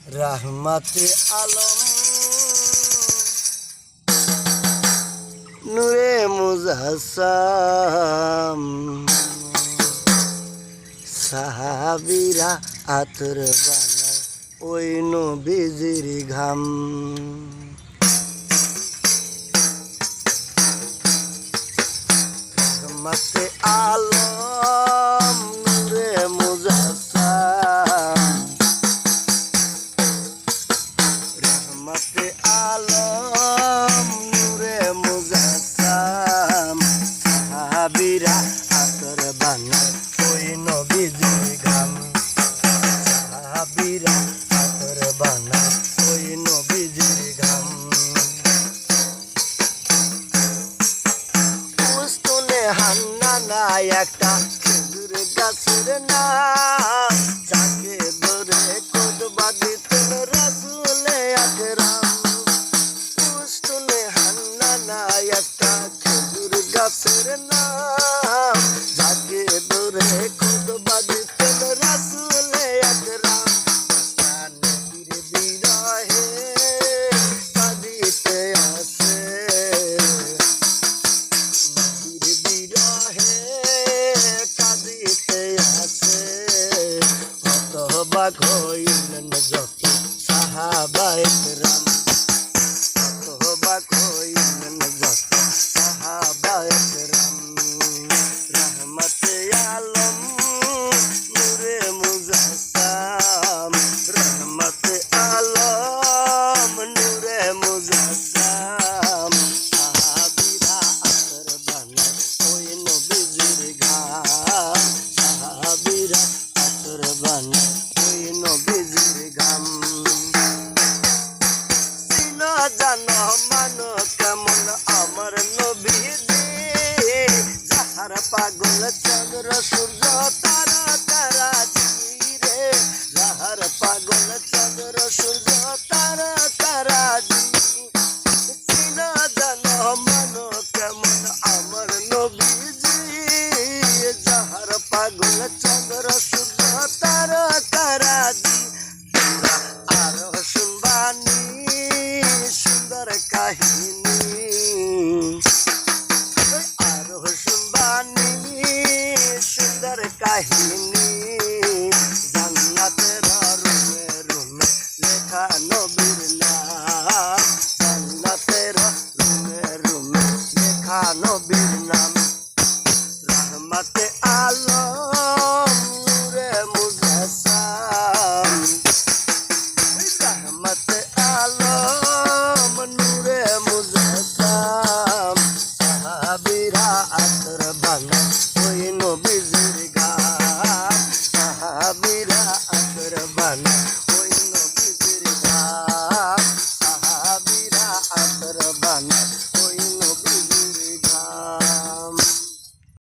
রাহমাতে আলম নূরে মুজাসসাম সাহাবীরা আতর বানায় ওই নবীজির ঘাম। রাহমাতে আলম নূরে মুজাসসাম রাহমাতে আলম নূরে মুজাসসাম সাহাবীরা আতর বানায় ওই নবীজির ঘাম। সাহাবীরা আতর বানায় ওই নবীজির ঘাম। উস্তুনে হান্নানা একটা খেজুর গাছের নাম, যাকে ধরে খুতবা দিতেন রাসূলে আকরাম। উস্তুনে হান্নানা একটা খেজুর গাছের নাম, যাকে ধরে খুতবা দিতেন রাসূলে আকরাম। নবীর বিরহে কাঁদিতে আসে, নবীর বিরহে কাঁদিতে আসে। হতবাক হইলেন যত সাহাবায়ে কেরাম, হতবাক হইলেন যত সাহাবায়ে কেরাম। রাহমাতে আলম নূরে মুজাসসাম রাহমাতে আলম নূরে মুজাসসাম সাহাবীরা আতর বানায় ওই নবীজির ঘাম। সাহাবীরা আতর বানায় ওই নবীজির ঘাম। চিনো জানো মানো কেমন আমার নবীজি, যাহার পাগল চন্দ্র সূর্য তারা তারা চিরে। যাহার পাগল চন্দ্র সূর্য